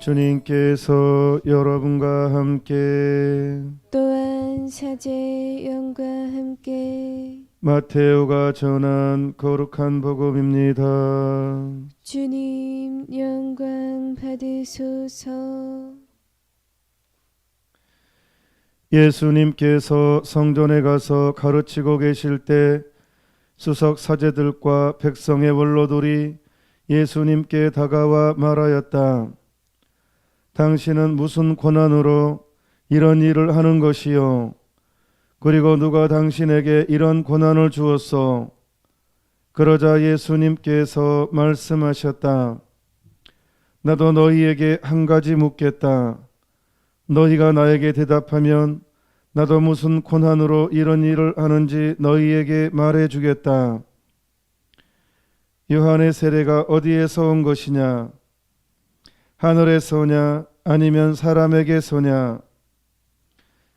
주님께서 여러분과 함께 또한 사제의 영과 함께 마테오가 전한 거룩한 복음입니다. 주님 영광 받으소서. 예수님께서 성전에 가서 가르치고 계실 때 수석 사제들과 백성의 원로들이 예수님께 다가와 말하였다. 당신은 무슨 권한으로 이런 일을 하는 것이요? 그리고 누가 당신에게 이런 권한을 주었소? 그러자 예수님께서 말씀하셨다. 나도 너희에게 한 가지 묻겠다. 너희가 나에게 대답하면 나도 무슨 권한으로 이런 일을 하는지 너희에게 말해주겠다. 요한의 세례가 어디에서 온 것이냐? 하늘에서냐 아니면 사람에게서냐?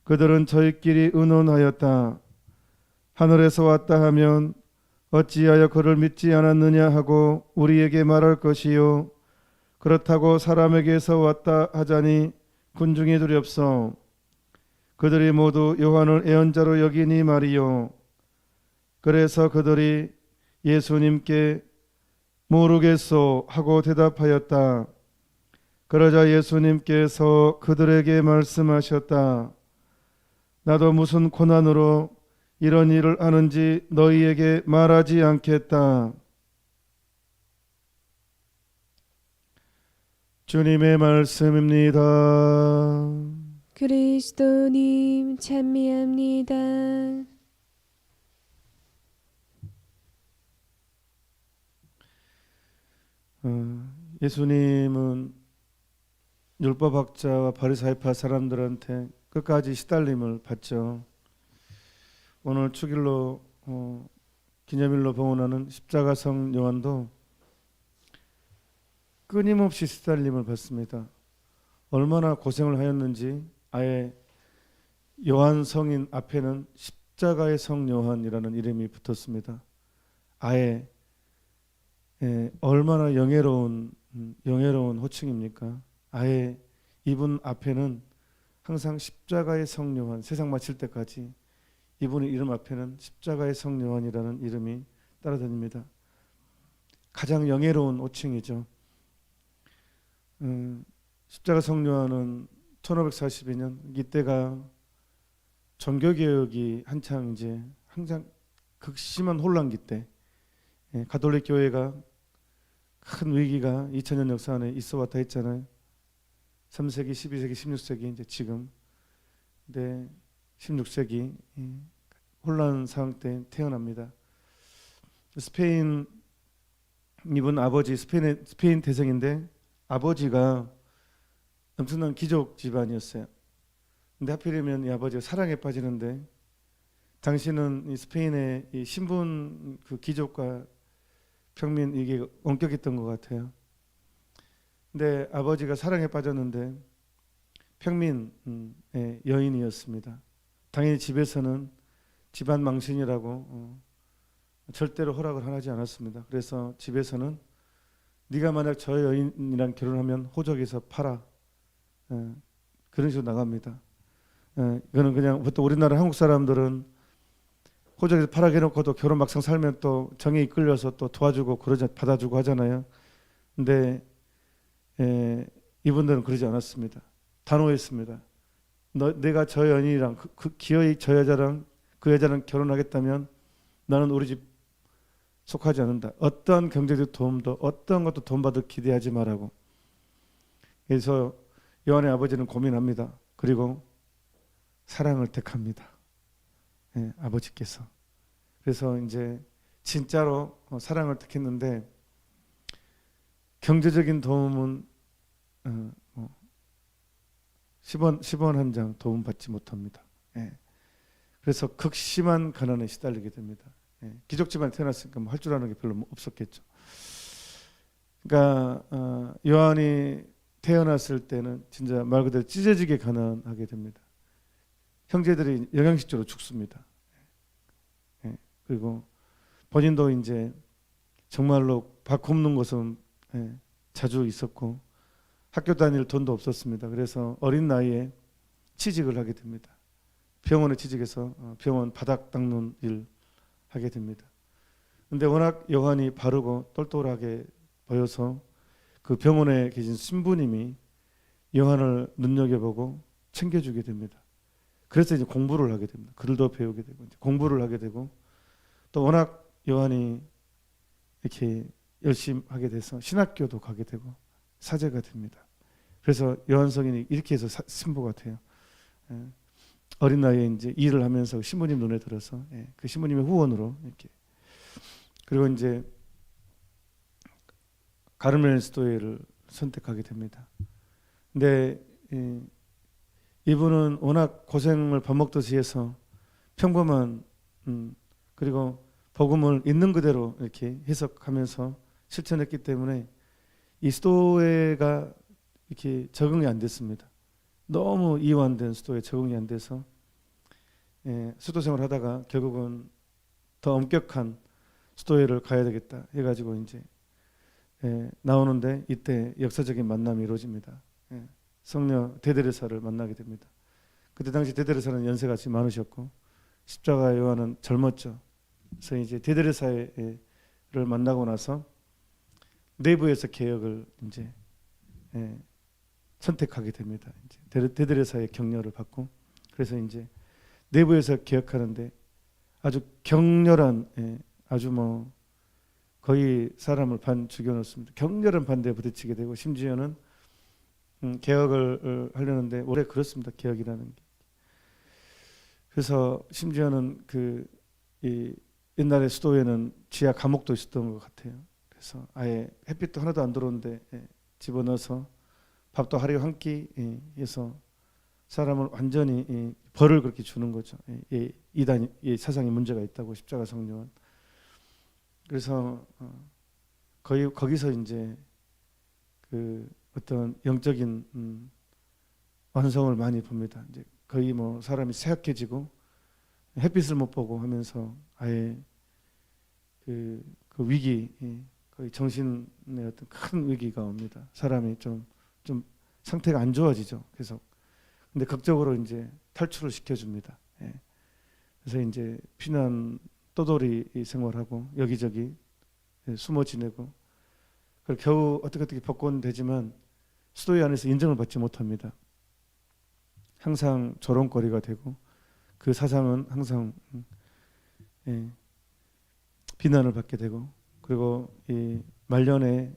그들은 저희끼리 의논하였다. 하늘에서 왔다 하면 어찌하여 그를 믿지 않았느냐 하고 우리에게 말할 것이요. 그렇다고 사람에게서 왔다 하자니 군중이 두렵소. 그들이 모두 요한을 애언자로 여기니 말이요. 그래서 그들이 예수님께 모르겠소 하고 대답하였다. 그러자 예수님께서 그들에게 말씀하셨다. 나도 무슨 권한으로 이런 일을 하는지 너희에게 말하지 않겠다. 주님의 말씀입니다. 그리스도님 찬미합니다. 예수님은 율법학자와 바리사이파 사람들한테 끝까지 시달림을 받죠. 오늘 축일로 기념일로 봉헌하는 십자가성 요한도 끊임없이 시달림을 받습니다. 얼마나 고생을 하였는지 아예 요한 성인 앞에는 십자가의 성 요한이라는 이름이 붙었습니다. 아예 얼마나 영예로운 호칭입니까? 아예 이분 앞에는 항상 십자가의 성 요한, 세상 마칠 때까지 이분의 이름 앞에는 십자가의 성 요한이라는 이름이 따라다닙니다. 가장 영예로운 호칭이죠. 십자가 성 요한은 1542년 이때가 종교개혁이 한창 이제 항상 극심한 혼란기 때 가톨릭 교회가 큰 위기가 2000년 역사 안에 있어 왔다 했잖아요. 3세기, 12세기, 16세기 이제 지금 근데 16세기 혼란 상황 때 태어납니다. 스페인 이분 아버지 스페인 태생인데 아버지가 엄청난 귀족 집안이었어요. 근데 하필이면 이 아버지가 사랑에 빠지는데 당시는 이 스페인의 이 신분 그 귀족과 평민 이게 엄격했던 것 같아요. 근데 아버지가 사랑에 빠졌는데 평민의 여인이었습니다. 당연히 집에서는 집안 망신이라고 절대로 허락을 하지 않았습니다. 그래서 집에서는 네가 만약 저 여인이랑 결혼하면 호적에서 팔아 그런 식으로 나갑니다. 이거는 그냥 보통 우리나라 한국 사람들은 호적에서 팔아게 놓고도 결혼 막상 살면 또 정에 이끌려서 또 도와주고 그러자 받아주고 하잖아요. 근데 이분들은 그러지 않았습니다. 단호했습니다. 내가 저 연인이랑 기어이 저 여자랑 그 여자랑 결혼하겠다면 나는 우리 집 속하지 않는다. 어떠한 경제적 도움도 어떤 것도 돈 받을 기대하지 말라고. 그래서 요한의 아버지는 고민합니다. 그리고 사랑을 택합니다. 아버지께서. 그래서 이제 진짜로 사랑을 택했는데 경제적인 도움은 10원 한 장 도움 받지 못합니다. 그래서 극심한 가난에 시달리게 됩니다. 귀족 집안에 태어났으니까 뭐 할 줄 아는 게 별로 없었겠죠. 그러니까 요한이 태어났을 때는 진짜 말 그대로 찢어지게 가난하게 됩니다. 형제들이 영양실조로 죽습니다. 그리고 본인도 이제 정말로 밥 굶는 것은 자주 있었고 학교 다닐 돈도 없었습니다. 그래서 어린 나이에 취직을 하게 됩니다. 병원에 취직해서 병원 바닥 닦는 일 하게 됩니다. 근데 워낙 요한이 바르고 똘똘하게 보여서 그 병원에 계신 신부님이 요한을 눈여겨보고 챙겨주게 됩니다. 그래서 이제 공부를 하게 됩니다. 글도 배우게 되고 이제 공부를 하게 되고 또 워낙 요한이 이렇게 열심히 하게 돼서 신학교도 가게 되고 사제가 됩니다. 그래서 요한 성인이 이렇게 해서 신부가 돼요. 어린 나이에 이제 일을 하면서 신부님 눈에 들어서 그 신부님의 후원으로 이렇게 그리고 이제 가르멜스도에를 선택하게 됩니다. 근데 이분은 워낙 고생을 밥 먹듯이 해서 평범한 그리고 복음을 있는 그대로 이렇게 해석하면서 실천했기 때문에 이 스토에가 이렇게 적응이 안 됐습니다. 너무 이완된 스토에 적응이 안 돼서 수도 생활을 하다가 결국은 더 엄격한 스토에를 가야 되겠다 해가지고 이제 나오는데 이때 역사적인 만남이 이루어집니다. 성녀 데드레사를 만나게 됩니다. 그때 당시 데드레사는 연세가 지금 많으셨고 십자가 요한은 젊었죠. 그래서 이제 데드레사를 만나고 나서 내부에서 개혁을 이제 선택하게 됩니다. 이제 데드레사의 격려를 받고 그래서 이제 내부에서 개혁하는데 아주 격렬한 아주 뭐 거의 사람을 반 죽여놓습니다. 격렬한 반대에 부딪히게 되고 심지어는 개혁을 하려는데 오래 그렇습니다. 개혁이라는 게. 그래서 심지어는 이 옛날에 수도에는 지하 감옥도 있었던 것 같아요. 그래서 아예 햇빛도 하나도 안 들어오는데 집어넣어서 밥도 하루에 한 끼 해서 사람을 완전히 벌을 그렇게 주는 거죠. 이단 사상에 문제가 있다고 십자가 성령은. 그래서 거의 거기서 이제 그 어떤 영적인 완성을 많이 봅니다. 이제 거의 뭐 사람이 쇠약해지고 햇빛을 못 보고 하면서 아예 그 위기 거의 정신의 어떤 큰 위기가 옵니다. 사람이 좀 상태가 안 좋아지죠. 계속. 근데 극적으로 이제 탈출을 시켜줍니다. 그래서 이제 피난 떠돌이 생활하고 여기저기 숨어 지내고 그걸 겨우 어떻게 벗고는 되지만 수도회 안에서 인정을 받지 못합니다. 항상 조롱거리가 되고 그 사상은 항상 비난을 받게 되고 그리고 이 말년에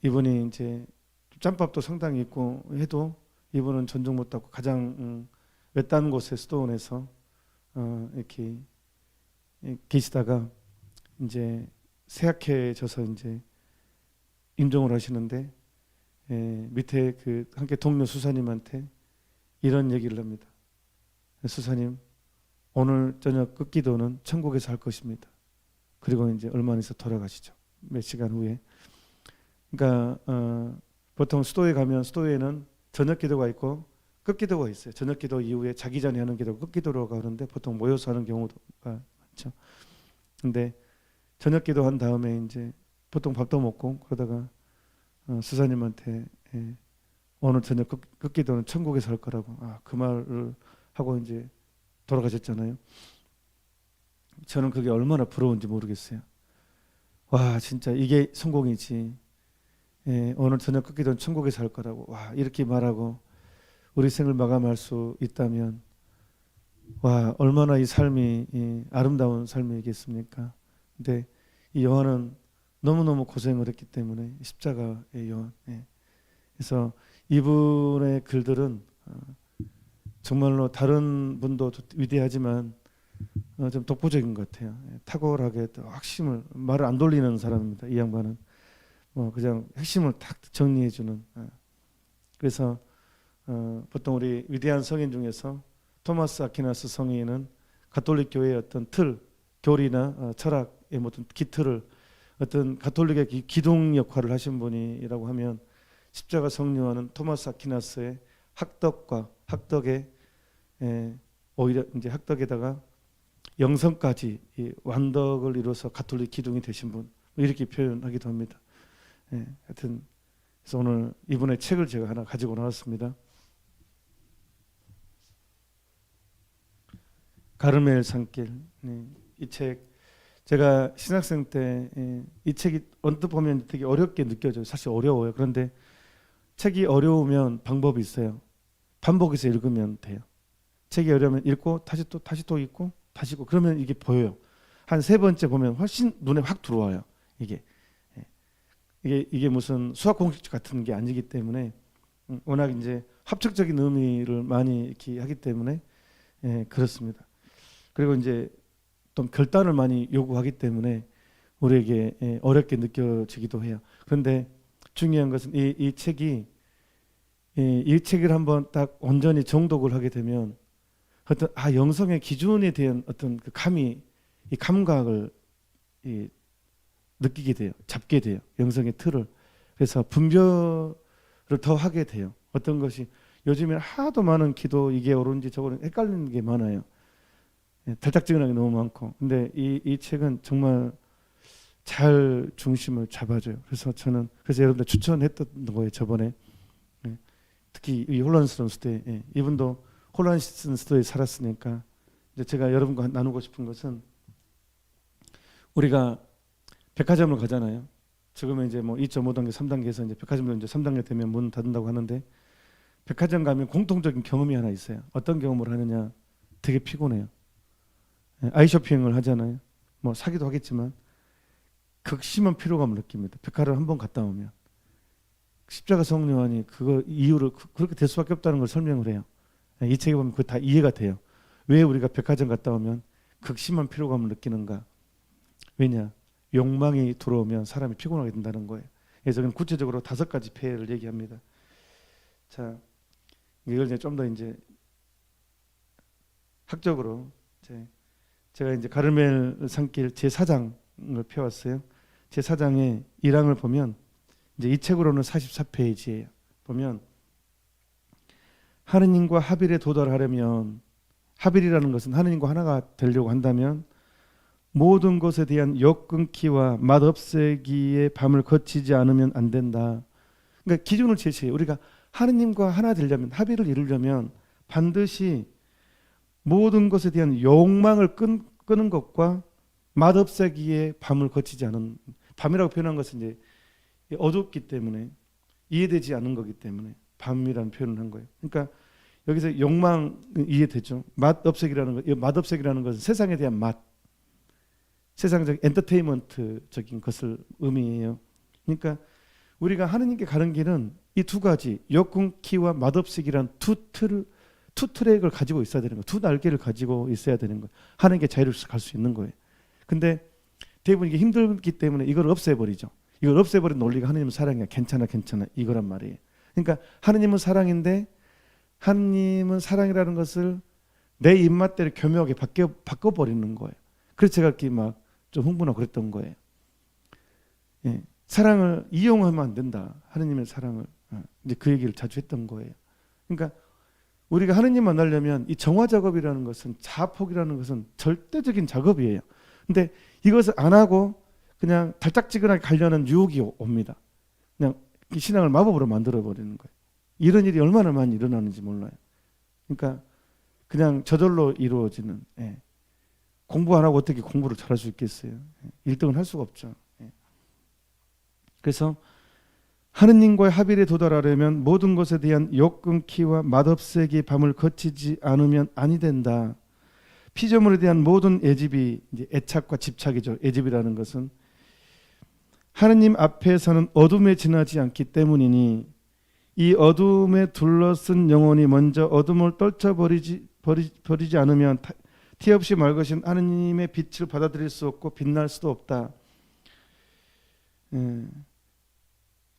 이분이 이제 짬밥도 상당히 있고 해도 이분은 존중 못하고 가장 외딴 곳에 수도원에서 이렇게 계시다가 이제 쇠약해져서 이제 임종을 하시는데 밑에 그 함께 동료 수사님한테 이런 얘기를 합니다. 수사님, 오늘 저녁 끝기도는 천국에서 할 것입니다. 그리고 이제 얼마 있어 돌아가시죠. 몇 시간 후에. 그러니까 보통 수도에 가면 수도에는 저녁 기도가 있고 끝기도가 있어요. 저녁 기도 이후에 자기 전에 하는 기도 끝기도라고 하는데 보통 모여서 하는 경우가 많죠. 근데 저녁 기도 한 다음에 이제 보통 밥도 먹고 그러다가 수사님한테 오늘 저녁 끝기도는 천국에서 할 거라고 그 말을 하고 이제 돌아가셨잖아요. 저는 그게 얼마나 부러운지 모르겠어요. 와 진짜 이게 성공이지. 오늘 저녁 끝기도는 천국에서 할 거라고 와 이렇게 말하고 우리 생을 마감할 수 있다면 와 얼마나 이 삶이 아름다운 삶이겠습니까? 근데 이 요한은 너무너무 고생을 했기 때문에 십자가의 요한. 그래서 이분의 글들은 정말로 다른 분도 위대하지만 좀 독보적인 것 같아요. 탁월하게 또 핵심을 말을 안 돌리는 사람입니다. 이 양반은 그냥 핵심을 탁 정리해주는. 그래서 보통 우리 위대한 성인 중에서 토마스 아퀴나스 성인은 가톨릭 교회의 어떤 틀, 교리나 철학의 어떤 기틀을 어떤 가톨릭의 기둥 역할을 하신 분이라고 하면 십자가 성령하는 토마스 아퀴나스의 학덕에 오히려 이제 학덕에다가 영성까지 이 완덕을 이루어서 가톨릭 기둥이 되신 분 이렇게 표현하기도 합니다. 하여튼 그래서 오늘 이분의 책을 제가 하나 가지고 나왔습니다. 가르멜 산길. 네, 이 책 제가 신학생 때 이 책이 언뜻 보면 되게 어렵게 느껴져요. 사실 어려워요. 그런데 책이 어려우면 방법이 있어요. 반복해서 읽으면 돼요. 책이 어려우면 읽고 다시 또 읽고 다시 읽고 그러면 이게 보여요. 한 세 번째 보면 훨씬 눈에 확 들어와요. 이게 이게 무슨 수학 공식 같은 게 아니기 때문에 워낙 이제 합칙적인 의미를 많이 이렇게 하기 때문에 그렇습니다. 그리고 이제 또 결단을 많이 요구하기 때문에 우리에게 어렵게 느껴지기도 해요. 그런데 중요한 것은 이 책이 이 책을 한번 딱 온전히 정독을 하게 되면 어떤 영성의 기준에 대한 어떤 그 이 감각을 느끼게 돼요. 잡게 돼요. 영성의 틀을. 그래서 분별을 더 하게 돼요. 어떤 것이 요즘에 하도 많은 기도 이게 옳은지 저거는 헷갈리는 게 많아요. 달짝지근하게 너무 많고. 근데 이 책은 정말 잘 중심을 잡아줘요. 그래서 저는 여러분들 추천했던 거예요. 저번에 특히 이 혼란스러운 시대에 이분도 혼란스러운 시대에 살았으니까 이제 제가 여러분과 나누고 싶은 것은 우리가 백화점을 가잖아요. 지금은 이제 뭐 2.5단계, 3단계에서 이제 백화점도 이제 3단계 되면 문 닫는다고 하는데 백화점 가면 공통적인 경험이 하나 있어요. 어떤 경험을 하느냐? 되게 피곤해요. 아이쇼핑을 하잖아요. 뭐 사기도 하겠지만 극심한 피로감을 느낍니다. 백화를 한번 갔다 오면 십자가 성령이 그거 이유를 그렇게 될 수밖에 없다는 걸 설명을 해요. 이 책에 보면 그거 다 이해가 돼요. 왜 우리가 백화점 갔다 오면 극심한 피로감을 느끼는가? 왜냐? 욕망이 들어오면 사람이 피곤하게 된다는 거예요. 그래서 구체적으로 5가지 폐해를 얘기합니다. 자, 이걸 이제 좀 더 이제 학적으로 제가 이제 가르멜 산길 제4장을 펴왔어요. 제4장의 1항을 보면 이제 이 책으로는 44페이지예요. 보면 하느님과 합일에 도달하려면 합일이라는 것은 하느님과 하나가 되려고 한다면 모든 것에 대한 역 끊기와 맛 없애기의 밤을 거치지 않으면 안 된다. 그러니까 기준을 제시해요. 우리가 하느님과 하나 되려면 합일을 이루려면 반드시 모든 것에 대한 욕망을 끄는 것과 맛 없애기에 밤을 거치지 않은 밤이라고 표현한 것은 이제 어둡기 때문에 이해되지 않은 거기 때문에 밤이라는 표현을 한 거예요. 그러니까 여기서 욕망 이해되죠. 맛 없애기라는 것, 맛 없애기라는 것은 세상에 대한 맛, 세상적 엔터테인먼트적인 것을 의미해요. 그러니까 우리가 하느님께 가는 길은 이 2가지 역끊기와 맛 없애기란 두 트랙을 가지고 있어야 되는 거예요. 2 날개를 가지고 있어야 되는 거예요. 하느님께 자유롭게 갈 수 있는 거예요. 근데 대부분 이게 힘들기 때문에 이걸 없애버리죠. 이걸 없애버린 논리가 하느님은 사랑이야. 괜찮아 이거란 말이에요. 그러니까 하느님은 사랑인데 하느님은 사랑이라는 것을 내 입맛대로 교묘하게 바꿔버리는 거예요. 그래서 제가 이렇게 막 좀 흥분하고 그랬던 거예요. 사랑을 이용하면 안 된다. 하느님의 사랑을. 이제 그 얘기를 자주 했던 거예요. 그러니까 우리가 하느님 만나려면 이 정화 작업이라는 것은 자폭이라는 것은 절대적인 작업이에요. 근데 이것을 안 하고 그냥 달짝지근하게 가려는 유혹이 옵니다. 그냥 신앙을 마법으로 만들어 버리는 거예요. 이런 일이 얼마나 많이 일어나는지 몰라요. 그러니까 그냥 저절로 이루어지는. 공부 안 하고 어떻게 공부를 잘할 수 있겠어요? 1등을 할 수가 없죠. 그래서 하느님과의 합일에 도달하려면 모든 것에 대한 역 끊기와 맛 없애기의 밤을 거치지 않으면 아니 된다. 피조물에 대한 모든 애집이 이제 애착과 집착이죠. 애집이라는 것은 하느님 앞에서는 어둠에 지나지 않기 때문이니 이 어둠에 둘러쓴 영혼이 먼저 어둠을 떨쳐버리지 않으면 티 없이 맑으신 하느님의 빛을 받아들일 수 없고 빛날 수도 없다.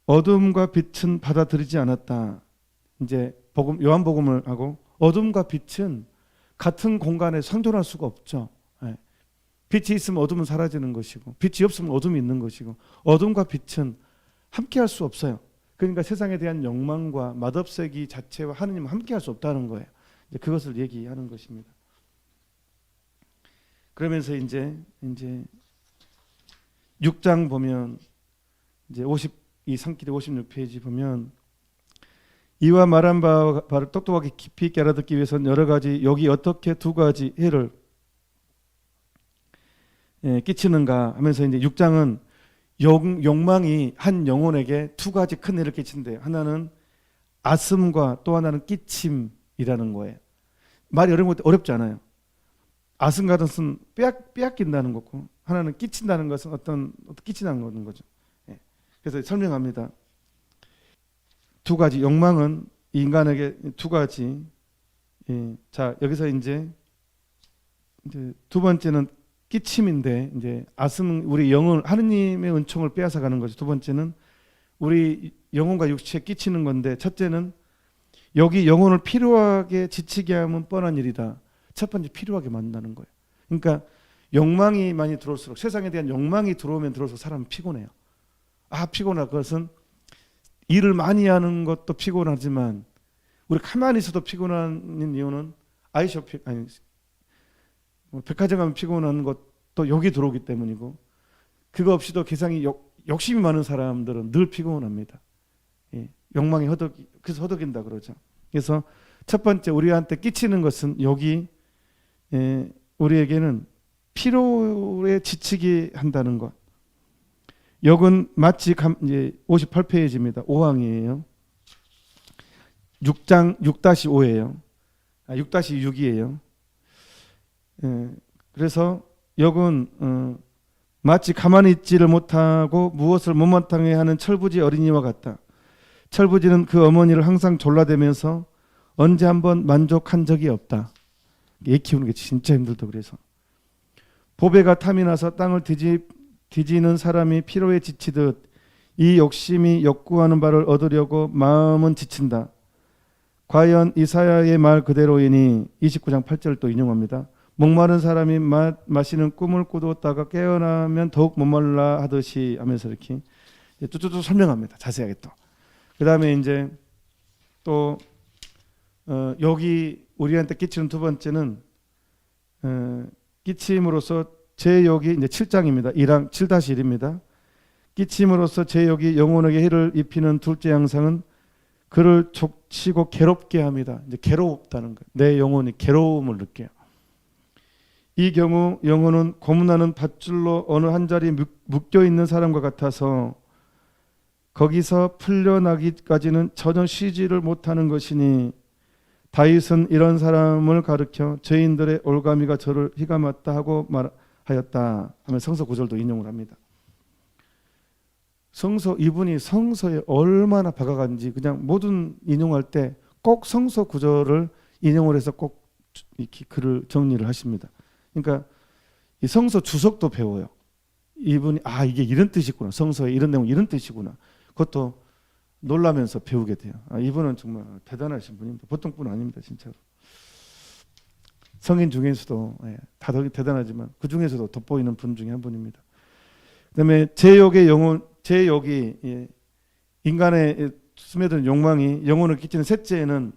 어둠과 빛은 받아들이지 않았다. 이제 요한복음을 하고 어둠과 빛은 같은 공간에 생존할 수가 없죠. 빛이 있으면 어둠은 사라지는 것이고 빛이 없으면 어둠이 있는 것이고 어둠과 빛은 함께할 수 없어요. 그러니까 세상에 대한 욕망과 맛없애기 자체와 하느님은 함께할 수 없다는 거예요. 이제 그것을 얘기하는 것입니다. 그러면서 이제 6장 보면 이제 이 산길의 56페이지 보면 이와 말한 바를 똑똑하게 깊이 있게 알아듣기 위해서는 여러 가지 여기 어떻게 두 가지 해를 끼치는가 하면서 이제 6장은 욕망이 한 영혼에게 두 가지 큰 해를 끼친대요. 하나는 아슴과 또 하나는 끼침이라는 거예요. 말이 어려운 것도 어렵지 않아요. 아슴 같은 것은 빼앗긴다는 거고 하나는 끼친다는 것은 어떤 끼친다는 거죠. 그래서 설명합니다. 두 가지 욕망은 인간에게 두 가지. 자 여기서 이제 두 번째는 끼침인데 이제 아슴은 우리 영혼 하느님의 은총을 빼앗아 가는 거죠. 두 번째는 우리 영혼과 육체에 끼치는 건데 첫째는 여기 영혼을 필요하게 지치게 하면 뻔한 일이다. 첫 번째 필요하게 만든다는 거예요. 그러니까 욕망이 많이 들어올수록 세상에 대한 욕망이 들어오면 들어올수록 사람은 피곤해요. 피곤하 그것은 일을 많이 하는 것도 피곤하지만 우리 가만히 있어도 피곤한 이유는 아이쇼핑 아니 백화점 가면 피곤한 것도 여기 들어오기 때문이고 그거 없이도 세상에 욕심이 많은 사람들은 늘 피곤합니다. 욕망이 그래서 허덕인다 그러죠. 그래서 첫 번째 우리한테 끼치는 것은 여기 우리에게는 피로에 지치게 한다는 것. 역은 마치 이제 58페이지입니다. 5항이에요. 6장 6-5예요. 6-6이에요. 그래서 역은 마치 가만히 있지를 못하고 무엇을 못마땅해 하는 철부지 어린이와 같다. 철부지는 그 어머니를 항상 졸라대면서 언제 한번 만족한 적이 없다. 애 키우는 게 진짜 힘들다. 그래서 보배가 탐이 나서 땅을 뒤지는 사람이 피로에 지치듯 이 욕심이 욕구하는 바를 얻으려고 마음은 지친다. 과연 이사야의 말 그대로이니 29장 8절을 또 인용합니다. 목마른 사람이 마시는 꿈을 꾸었다가 깨어나면 더욱 목말라 하듯이 하면서 이렇게 뚜뚜뚜 설명합니다. 자세하게 또. 그 다음에 이제 또 여기 우리한테 끼치는 두 번째는 끼침으로써 제 욕이 이제 7장입니다. 1항 7-1입니다. 끼침으로써 제 욕이 영혼에게 해를 입히는 둘째 양상은 그를 족치고 괴롭게 합니다. 이제 괴롭다는 거예요. 내 영혼이 괴로움을 느껴요. 이 경우 영혼은 고문하는 밧줄로 어느 한 자리에 묶여 있는 사람과 같아서 거기서 풀려나기까지는 전혀 쉬지를 못하는 것이니 다윗은 이런 사람을 가르쳐 죄인들의 올가미가 저를 희가맞다 하고 말하였다 하면 성서 구절도 인용을 합니다. 이분이 성서에 얼마나 박아간지 그냥 모든 인용할 때 꼭 성서 구절을 인용을 해서 꼭 이렇게 글을 정리를 하십니다. 그러니까 이 성서 주석도 배워요. 이분이 이게 이런 뜻이구나. 성서에 이런 내용 이런 뜻이구나. 그것도 놀라면서 배우게 돼요. 이분은 정말 대단하신 분입니다. 보통 분 아닙니다. 진짜로. 성인 중에서도 다 대단하지만 그 중에서도 돋보이는 분 중에 한 분입니다. 그다음에 제욕이 인간의 스며드는 욕망이 영혼을 끼치는 셋째는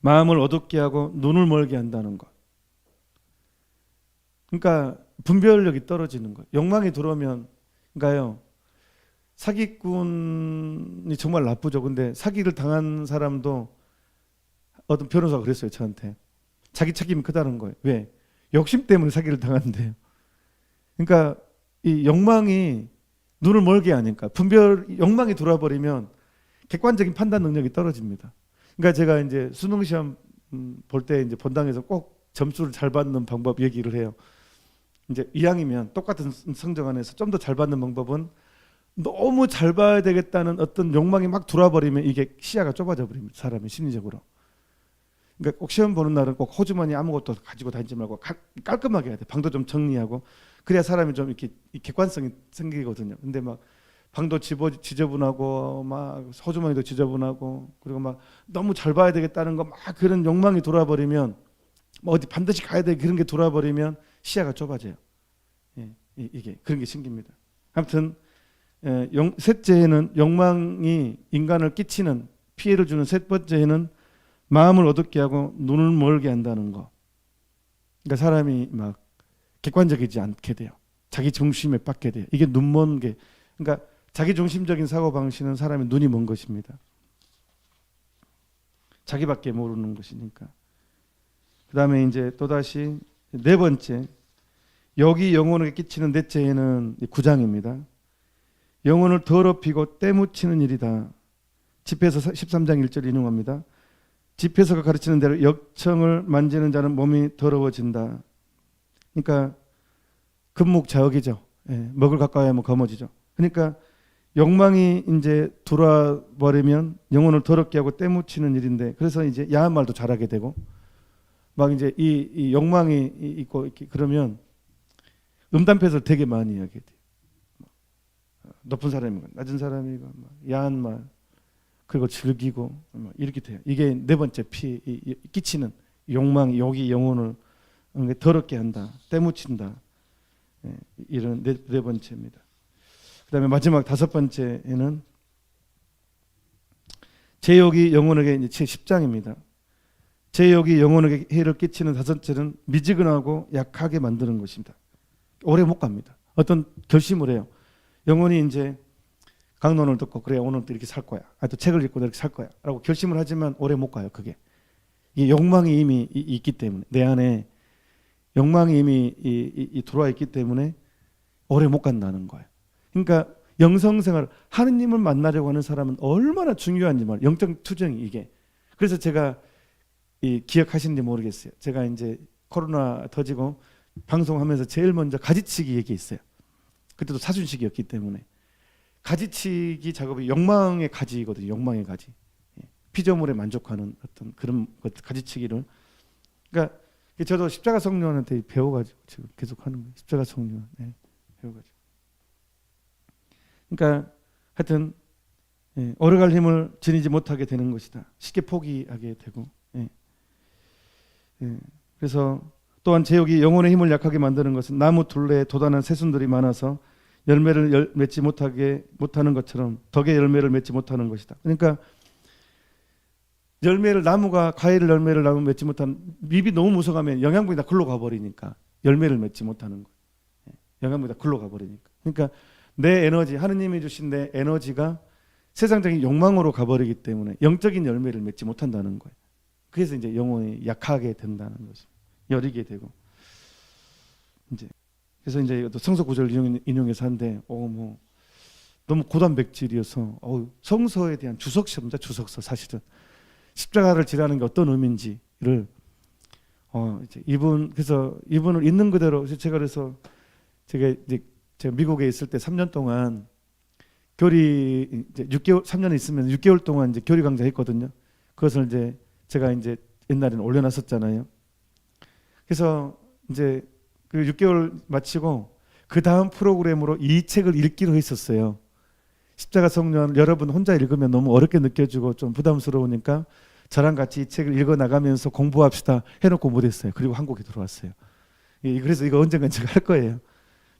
마음을 어둡게 하고 눈을 멀게 한다는 것. 그러니까 분별력이 떨어지는 거예요. 욕망이 들어오면 그러니까요. 사기꾼이 정말 나쁘죠. 근데 사기를 당한 사람도 어떤 변호사가 그랬어요. 저한테. 자기 책임이 크다는 거예요. 왜? 욕심 때문에 사기를 당한대요. 그러니까 이 욕망이 눈을 멀게 하니까 욕망이 들어와버리면 객관적인 판단 능력이 떨어집니다. 그러니까 제가 이제 수능 시험 볼 때 이제 본당에서 꼭 점수를 잘 받는 방법 얘기를 해요. 이제 2학이면 똑같은 성적 안에서 좀 더 잘 받는 방법은 너무 잘 봐야 되겠다는 어떤 욕망이 막 들어와버리면 이게 시야가 좁아져 버립니다. 사람이 심리적으로. 그러니까 꼭 시험 보는 날은 꼭 호주머니 아무것도 가지고 다니지 말고 깔끔하게 해야 돼. 방도 좀 정리하고 그래야 사람이 좀 이렇게 객관성이 생기거든요. 근데 막 방도 지저분하고 막 호주머니도 지저분하고 그리고 막 너무 잘 봐야 되겠다는 거 막 그런 욕망이 돌아버리면 어디 반드시 가야 돼 그런 게 돌아버리면 시야가 좁아져요. 이게 그런 게 생깁니다. 아무튼 셋째는 욕망이 인간을 끼치는 피해를 주는 셋 번째는 마음을 어둡게 하고 눈을 멀게 한다는 거. 그러니까 사람이 막 객관적이지 않게 돼요. 자기 중심에 빠게 돼요. 이게 눈먼 게 그러니까 자기중심적인 사고방식은 사람의 눈이 먼 것입니다. 자기밖에 모르는 것이니까. 그 다음에 이제 또다시 네 번째, 여기 영혼에게 끼치는 넷째 해는 9장입니다. 영혼을 더럽히고 때묻히는 일이다. 집회서 13장 1절 인용합니다. 집회서가 가르치는 대로 역청을 만지는 자는 몸이 더러워진다. 그러니까 금묵자역이죠. 예, 먹을 가까이 하면 거머지죠. 그러니까 욕망이 이제 들어와 버리면 영혼을 더럽게 하고 때묻히는 일인데, 그래서 이제 야한 말도 잘하게 되고, 막 이제 이 욕망이 있고 이렇게 그러면 음담패설 되게 많이 이야기해. 높은 사람이고 낮은 사람이고 야한 말, 그리고 즐기고 이렇게 돼요. 이게 네 번째 끼치는 욕망이 여기 영혼을 더럽게 한다, 때묻힌다. 예, 이런 네 번째입니다. 그다음에 마지막 다섯 번째에는 제욕이 영혼에게 이제 제10장입니다. 제욕이 영혼에게 해를 끼치는 다섯째는 미지근하고 약하게 만드는 것입니다. 오래 못 갑니다. 어떤 결심을 해요. 영혼이 이제 강론을 듣고 그래 오늘 또 이렇게 살 거야. 또 책을 읽고 이렇게 살 거야. 라고 결심을 하지만 오래 못 가요. 그게 이 욕망이 이미 있기 때문에, 내 안에 욕망이 이미 들어와 있기 때문에 오래 못 간다는 거예요. 그러니까 영성생활, 하느님을 만나려고 하는 사람은 얼마나 중요한지 말, 영적 투쟁이 이게. 그래서 제가 기억하시는지 모르겠어요. 제가 이제 코로나 터지고 방송하면서 제일 먼저 가지치기 얘기했어요. 그때도 사순식이었기 때문에. 가지치기 작업이 욕망의 가지거든요. 욕망의 가지. 피조물에 만족하는 어떤 그런 가지치기를. 그러니까 저도 십자가 성령한테 배워가지고 지금 계속 하는 거예요. 십자가 성령 배워가지고. 그러니까 하여튼 오래갈 힘을 지니지 못하게 되는 것이다. 쉽게 포기하게 되고. 그래서 또한 제욕이 영혼의 힘을 약하게 만드는 것은 나무 둘레에 도단한 새순들이 많아서 열매를 맺지 못하는 것처럼 덕의 열매를 맺지 못하는 것이다. 그러니까 나무가 과일을 열매를 맺지 못하는, 잎이 너무 무성하면 영양분이 다 글로 가버리니까 열매를 맺지 못하는 거예요. 영양분이 다 글로 가버리니까. 그러니까 내 에너지, 하느님이 주신 내 에너지가 세상적인 욕망으로 가버리기 때문에 영적인 열매를 맺지 못한다는 거예요. 그래서 이제 영혼이 약하게 된다는 것입니다. 여리게 되고. 그래서 이제 성서 구절 인용해서 한데, 너무 고단백질이어서 성서에 대한 주석서입니다. 주석서. 사실은 십자가를 지라는 게 어떤 의미인지를 이제 그래서 이분을 있는 그대로, 제가 미국에 있을 때 3년 동안 교리 이제 6개월 3년 있으면 6개월 동안 이제 교리 강좌 했거든요. 그것을 이제 제가 이제 옛날에는 올려놨었잖아요. 그래서 이제 그 6개월 마치고 그 다음 프로그램으로 이 책을 읽기로 했었어요. 십자가 성령, 여러분 혼자 읽으면 너무 어렵게 느껴지고 좀 부담스러우니까 저랑 같이 이 책을 읽어 나가면서 공부합시다 해놓고 못했어요. 그리고 한국에 들어왔어요. 그래서 이거 언젠간 제가 할 거예요.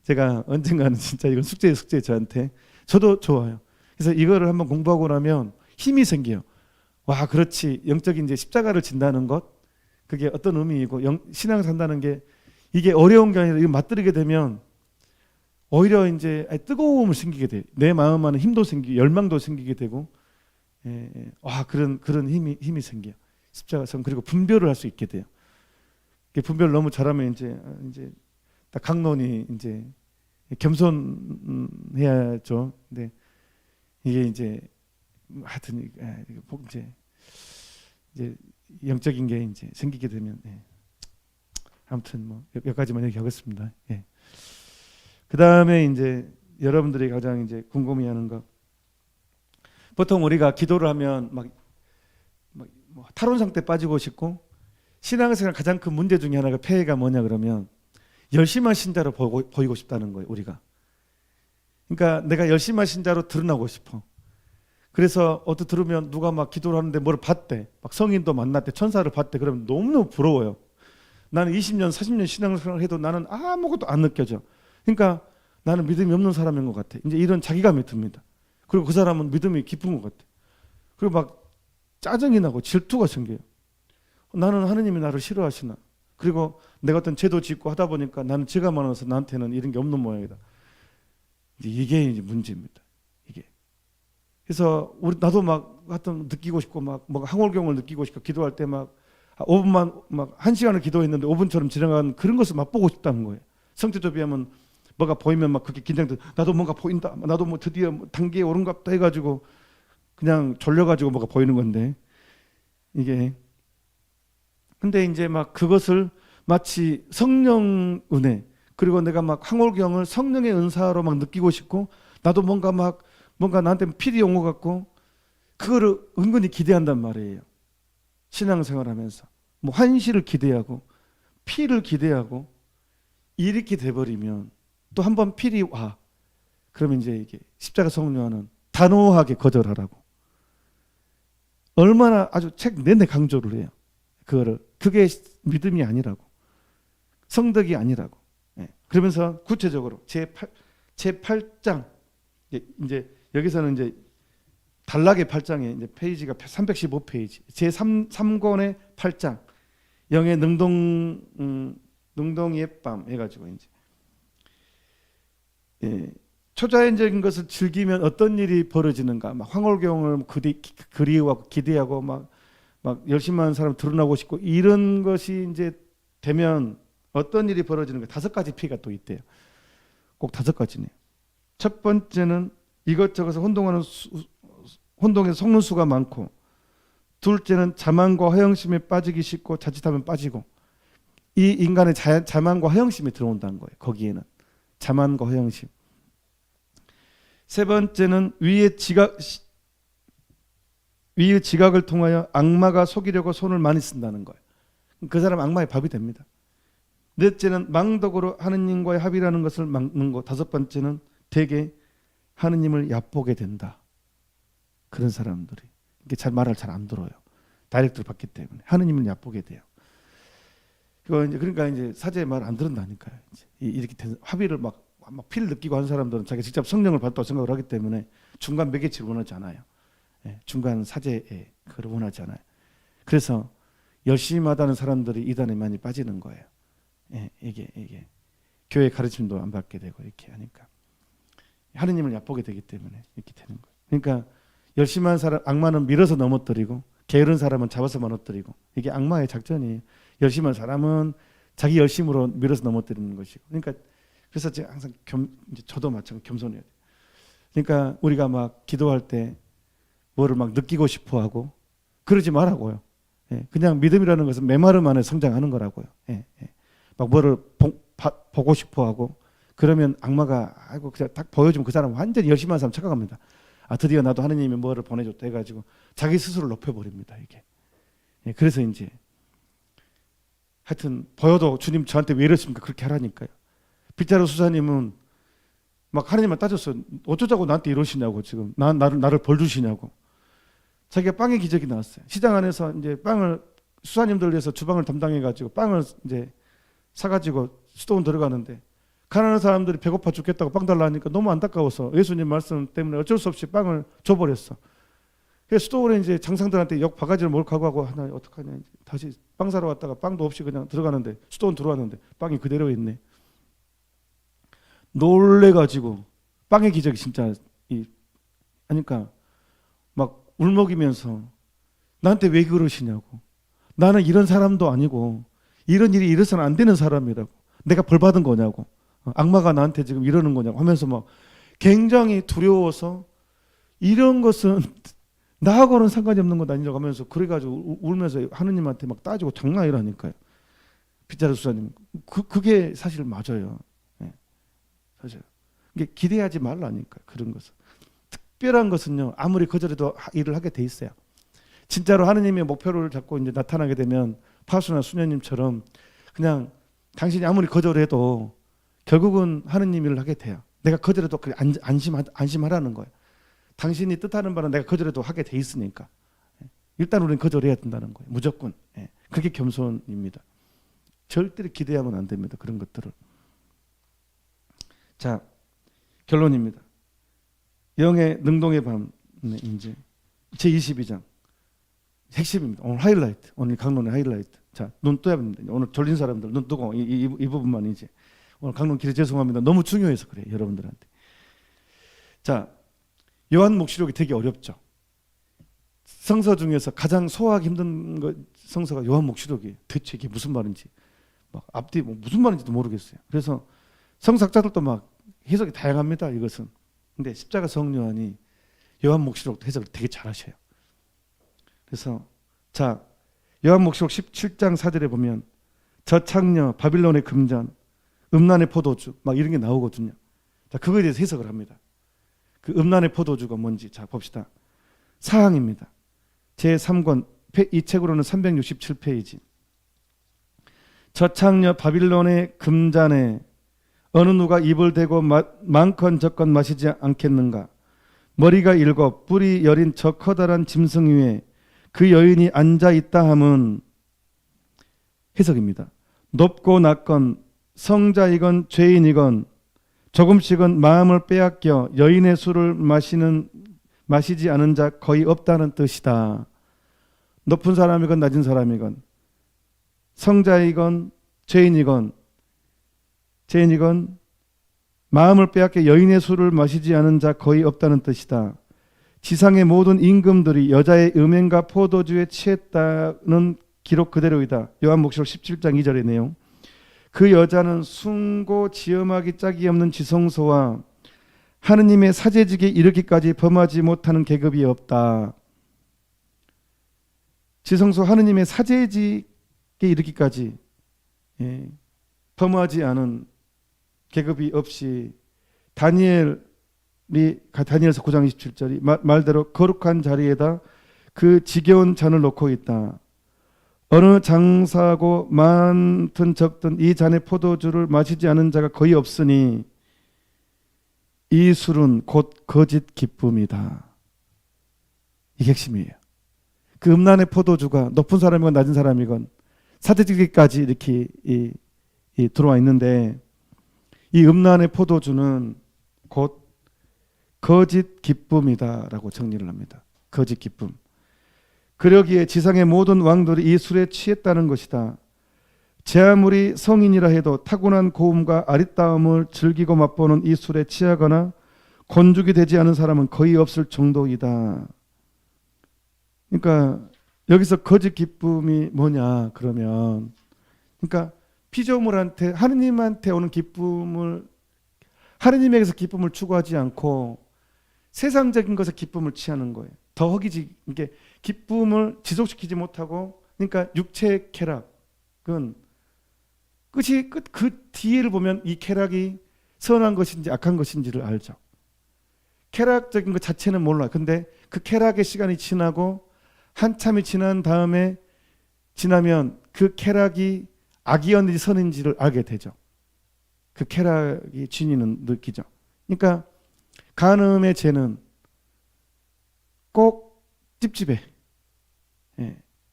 제가 언젠가는 진짜 이건 숙제 저한테. 저도 좋아요. 그래서 이거를 한번 공부하고 나면 힘이 생겨요. 와, 그렇지. 영적인 이제 십자가를 진다는 것, 그게 어떤 의미이고 신앙 산다는 게 이게 어려운 게 아니라 이거 맞들이게 되면 오히려 이제 뜨거움을 생기게 돼. 내 마음 안에 힘도 생기고 열망도 생기게 되고, 와, 그런 힘이 생겨. 십자가 성, 그리고 분별을 할 수 있게 돼요. 분별을 너무 잘하면 이제 딱 강론이 이제 겸손해야죠. 근데 이게 이제 하여튼 이제 영적인 게 이제 생기게 되면, 아무튼 뭐 몇 가지만 얘기하겠습니다. 그 다음에 이제 여러분들이 가장 이제 궁금해하는 거, 보통 우리가 기도를 하면 막 탈원 상태 빠지고 싶고, 신앙생활 가장 큰 문제 중에 하나가 폐해가 뭐냐 그러면 열심한 신자로 보이고 싶다는 거예요. 우리가. 그러니까 내가 열심한 신자로 드러나고 싶어. 그래서 어디 들으면 누가 막 기도를 하는데 뭘 봤대, 막 성인도 만났대, 천사를 봤대, 그러면 너무너무 부러워요. 나는 20년 40년 신앙생활을 해도 나는 아무것도 안 느껴져. 그러니까 나는 믿음이 없는 사람인 것 같아. 이제 이런 자기감이 듭니다. 그리고 그 사람은 믿음이 깊은 것 같아. 그리고 막 짜증이 나고 질투가 생겨요. 나는 하느님이 나를 싫어하시나. 그리고 내가 어떤 죄도 짓고 하다 보니까 나는 죄가 많아서 나한테는 이런 게 없는 모양이다. 이게 이제 문제입니다. 그래서 나도 막 하여튼 느끼고 싶고 막 항월경을 느끼고 싶고 기도할 때 막 5분만 막 1시간을 기도했는데 5분처럼 지나간 그런 것을 맛보고 싶다는 거예요. 성체조 비하면 뭐가 보이면 막 그렇게 긴장돼. 나도 뭔가 보인다. 나도 뭐 드디어 단계에 오른갑다 해가지고 그냥 졸려가지고 뭐가 보이는 건데 이게. 근데 이제 막 그것을 마치 성령 은혜 그리고 내가 막 항월경을 성령의 은사로 막 느끼고 싶고 나도 뭔가 나한테 필이 온 것 같고 그거를 은근히 기대한단 말이에요. 신앙생활하면서 뭐 환시를 기대하고 피를 기대하고 이렇게 돼버리면 또 한 번 필이 와. 그러면 이제 이게 십자가 성령하는 단호하게 거절하라고. 얼마나 아주 책 내내 강조를 해요. 그게 믿음이 아니라고. 성덕이 아니라고. 예. 그러면서 구체적으로 제8장 이제 여기서는 이제 단락의 8장에 이제 페이지가 315페이지 제3권의 8장 영의 능동의 밤 해가지고 이제 초자연적인 것을 즐기면 어떤 일이 벌어지는가 막 황홀경을 그리워하고 기대하고 막 열심히 하는 사람 드러나고 싶고 이런 것이 이제 되면 어떤 일이 벌어지는가 5가지 피가 또 있대요. 꼭 5가지네요. 첫 번째는 이것저것을 혼동해서 속는 수가 많고, 둘째는 자만과 허영심에 빠지기 쉽고 자칫하면 빠지고, 이 인간의 자만과 허영심이 들어온다는 거예요. 거기에는 자만과 허영심. 세 번째는 위의 지각을 통하여 악마가 속이려고 손을 많이 쓴다는 거예요. 그 사람 악마의 밥이 됩니다. 넷째는 망덕으로 하느님과의 합의라는 것을 막는 것. 5번째는 대개 하느님을 얕보게 된다. 그런 사람들이 이게 말을 잘 안 들어요. 다이렉트를 받기 때문에 하느님을 얕보게 돼요. 그러니까 이제 사제의 말 안 들은다니까요. 이렇게 합의를 막 피를 느끼고 하는 사람들은 자기 직접 성령을 받았다고 생각을 하기 때문에 중간 매개치를 원하지 않아요. 중간 사제에 그걸 원하지 않아요. 그래서 열심히 하다는 사람들이 이단에 많이 빠지는 거예요. 이게 교회 가르침도 안 받게 되고 이렇게 하니까 하느님을 얕보게 되기 때문에 이렇게 되는 거예요. 그러니까 열심히 하는 사람 악마는 밀어서 넘어뜨리고 게으른 사람은 잡아서 넘어뜨리고 이게 악마의 작전이에요. 열심히 하는 사람은 자기 열심으로 밀어서 넘어뜨리는 것이고. 그러니까 그래서 제가 항상 이제 저도 마찬가지로 겸손해야 돼요. 그러니까 우리가 막 기도할 때 뭐를 막 느끼고 싶어하고 그러지 말라고요. 그냥 믿음이라는 것은 메마름 안에 성장하는 거라고요. 막 뭐를 보고 싶어하고 그러면 악마가 아이고 그냥 딱 보여주면 그 사람 완전히 열심히 하는 사람 착각합니다. 아 드디어 나도 하느님이 뭐를 보내줬다 해가지고 자기 스스로를 높여버립니다. 이게. 그래서 이제 하여튼 보여도 주님 저한테 왜 이러십니까? 그렇게 하라니까요. 빗자루 수사님은 막 하느님만 따졌어요. 어쩌자고 나한테 이러시냐고 지금 나를 벌 주시냐고. 자기가 빵의 기적이 나왔어요. 시장 안에서 이제 빵을 수사님들 위해서 주방을 담당해가지고 빵을 이제 사가지고 수도원 들어가는데 가난한 사람들이 배고파 죽겠다고 빵 달라 하니까 너무 안타까워서 예수님 말씀 때문에 어쩔 수 없이 빵을 줘버렸어. 그래서 수도원에 이제 장상들한테 역 바가지를 몰카고 하고 하나 어떡하냐 이제 다시 빵 사러 왔다가 빵도 없이 그냥 들어가는데 수도원 들어왔는데 빵이 그대로 있네. 놀래가지고 빵의 기적이 진짜 하니까 막 울먹이면서 나한테 왜 그러시냐고. 나는 이런 사람도 아니고 이런 일이 이래서는 안 되는 사람이라고. 내가 벌 받은 거냐고. 악마가 나한테 지금 이러는 거냐고 하면서 막 굉장히 두려워서 이런 것은 나하고는 상관이 없는 것 아니냐고 하면서 그래가지고 울면서 하느님한테 막 따지고 장난이라니까요. 빗자루 수사님. 그게 사실 맞아요. 사실 이게 기대하지 말라니까. 그런 것은 특별한 것은요 아무리 거절해도 일을 하게 돼 있어요. 진짜로 하느님의 목표를 잡고 이제 나타나게 되면 파수나 수녀님처럼 그냥 당신이 아무리 거절해도 결국은 하느님 일을 하게 돼요. 내가 거절해도 안심하라는 거예요. 당신이 뜻하는 바는 내가 거절해도 하게 돼 있으니까 일단 우리는 거절해야 된다는 거예요. 무조건. 그게 겸손입니다. 절대로 기대하면 안 됩니다. 그런 것들을. 자, 결론입니다. 영의 능동의 밤 이제 제22장 핵심입니다. 오늘 하이라이트. 오늘 강론의 하이라이트. 자, 눈 떠야 됩니다. 오늘 졸린 사람들 눈 뜨고 이 부분만 이제 오늘 강론 길에 죄송합니다. 너무 중요해서 그래요. 여러분들한테. 자, 요한묵시록이 되게 어렵죠. 성서 중에서 가장 소화하기 힘든 성서가 요한묵시록이에요. 대체 이게 무슨 말인지 막 앞뒤 뭐 무슨 말인지도 모르겠어요. 그래서 성서학자들도 막 해석이 다양합니다. 이것은. 근데 십자가 성요한이 요한묵시록 해석을 되게 잘하셔요. 그래서 자, 요한묵시록 17장 4절에 보면 저창녀, 바빌론의 금전, 음란의 포도주 막 이런 게 나오거든요. 자, 그거에 대해서 해석을 합니다. 그 음란의 포도주가 뭔지 자 봅시다. 사항입니다. 제3권 이 책으로는 367페이지. 저창녀 바빌론의 금잔에 어느 누가 입을 대고 많건 적건 마시지 않겠는가. 머리가 일곱 뿔이 여린 저 커다란 짐승 위에 그 여인이 앉아 있다 함은 해석입니다. 높고 낮건 성자이건 죄인이건 조금씩은 마음을 빼앗겨 여인의 술을 마시지 않은 자 거의 없다는 뜻이다. 높은 사람이건 낮은 사람이건 성자이건 죄인이건 마음을 빼앗겨 여인의 술을 마시지 않은 자 거의 없다는 뜻이다. 지상의 모든 임금들이 여자의 음행과 포도주에 취했다는 기록 그대로이다. 요한복음 17장 2절의 내용. 그 여자는 순고 지엄하기 짝이 없는 지성소와 하느님의 사제직에 이르기까지 범하지 못하는 계급이 없다. 지성소 하느님의 사제직에 이르기까지 범하지 않은 계급이 없이 다니엘서 9장 27절이 말대로 거룩한 자리에다 그 지겨운 잔을 놓고 있다. 어느 장사고 많든 적든 이 잔의 포도주를 마시지 않은 자가 거의 없으니 이 술은 곧 거짓 기쁨이다. 이게 핵심이에요. 그 음란의 포도주가 높은 사람이건 낮은 사람이건 사제지기까지 이렇게 들어와 있는데 이 음란의 포도주는 곧 거짓 기쁨이다라고 정리를 합니다. 거짓 기쁨. 그러기에 지상의 모든 왕들이 이 술에 취했다는 것이다. 제 아무리 성인이라 해도 타고난 고움과 아리따움을 즐기고 맛보는 이 술에 취하거나 곤죽이 되지 않은 사람은 거의 없을 정도이다. 그러니까 여기서 거짓 기쁨이 뭐냐 그러면 그러니까 피조물한테 하느님한테 오는 기쁨을 하느님에게서 기쁨을 추구하지 않고 세상적인 것에 기쁨을 취하는 거예요. 더 허기지 이게 기쁨을 지속시키지 못하고 그러니까 육체의 쾌락은 끝이 그 뒤를 보면 이 쾌락이 선한 것인지 악한 것인지를 알죠. 쾌락적인 것 자체는 몰라요. 근데 그 쾌락의 시간이 지나고 한참이 지나면 그 쾌락이 악이었는지 선인지를 알게 되죠. 그 쾌락이 진이는 느끼죠. 그러니까 간음의 죄는 꼭 찝찝해.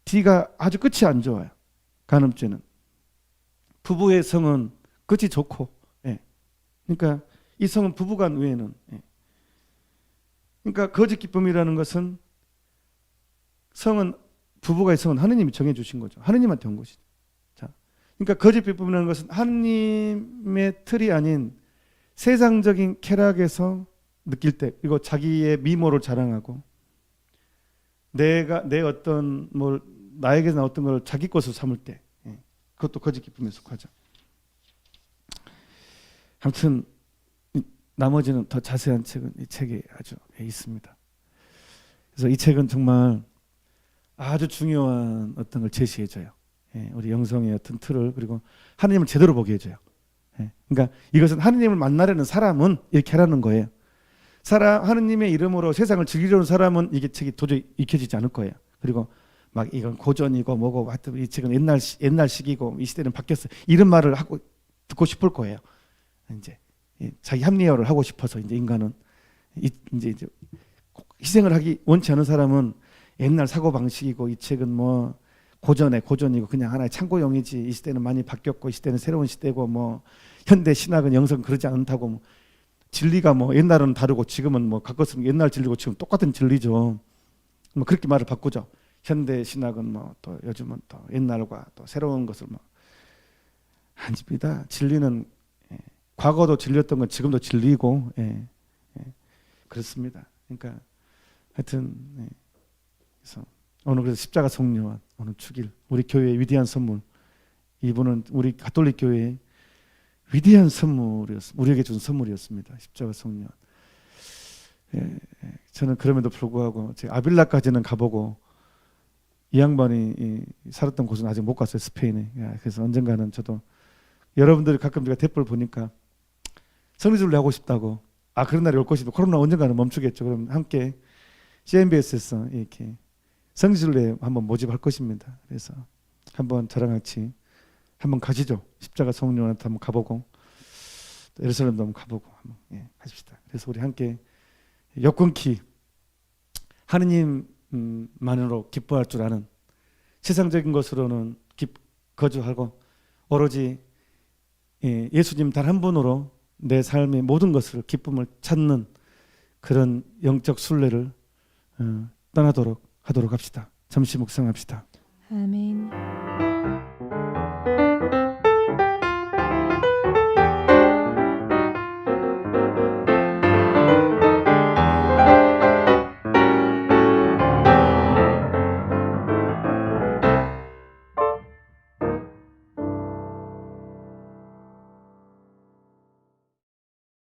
뒤가 아주 끝이 안 좋아요. 간음죄는. 부부의 성은 끝이 좋고, 그러니까 이 성은 부부간 외에는, 그러니까 거짓 기쁨이라는 것은 부부가의 성은 하느님이 정해주신 거죠. 하느님한테 온 것이죠. 자, 그러니까 거짓 기쁨이라는 것은 하느님의 틀이 아닌 세상적인 쾌락에서 느낄 때, 그리고 자기의 미모를 자랑하고 내 어떤 나에게서 나왔던 걸 자기 것으로 삼을 때, 그것도 거짓 기쁨에 속하죠. 아무튼 나머지는 더 자세한 책은 이 책에 아주 있습니다. 그래서 이 책은 정말 아주 중요한 어떤 걸 제시해줘요. 우리 영성의 어떤 틀을 그리고 하느님을 제대로 보게 해줘요. 그러니까 이것은 하느님을 만나려는 사람은 이렇게 하라는 거예요. 하느님의 이름으로 세상을 즐기려는 사람은 이게 책이 도저히 익혀지지 않을 거예요. 그리고 막 이건 고전이고 뭐고 하여튼 이 책은 옛날식이고 이 시대는 바뀌었어. 이런 말을 하고 듣고 싶을 거예요. 이제 자기 합리화를 하고 싶어서 이제 인간은 이제 희생을 하기 원치 않은 사람은 옛날 사고 방식이고 이 책은 뭐 고전이고 그냥 하나의 참고용이지 이 시대는 많이 바뀌었고 이 시대는 새로운 시대고 뭐 현대 신학은 영성 그러지 않다고 뭐 진리가 뭐 옛날은 다르고 지금은 뭐 가까스면 옛날 진리고 지금 똑같은 진리죠. 뭐 그렇게 말을 바꾸죠. 현대 신학은 뭐 또 요즘은 또 옛날과 또 새로운 것을 뭐 아닙니다. 진리는 과거도 진리였던 건 지금도 진리고 그렇습니다. 그러니까 하여튼 그래서 오늘 그래서 십자가 성령원 오늘 축일 우리 교회의 위대한 선물. 이분은 우리 가톨릭 교회의 위대한 선물이었습니다. 우리에게 준 선물이었습니다. 십자가 성령. 저는 그럼에도 불구하고 제가 아빌라까지는 가보고 이 양반이 살았던 곳은 아직 못 갔어요. 스페인에. 그래서 언젠가는 저도 여러분들이 가끔 제가 댓글 보니까 성리순례 하고 싶다고. 그런 날이 올 것이다. 코로나 언젠가는 멈추겠죠. 그럼 함께 CNBS에서 이렇게 성리순례 한번 모집할 것입니다. 그래서 한번 저랑 같이 한번 가시죠. 십자가 성령한테 한번 가보고 또 예루살렘도 한번 가보고 한번 하십시다. 그래서 우리 함께 여건키 하느님만으로 기뻐할 줄 아는 세상적인 것으로는 거주하고 오로지 예수님 단 한 분으로 내 삶의 모든 것을 기쁨을 찾는 그런 영적 순례를 떠나도록 하도록 합시다. 잠시 묵상합시다. 아멘.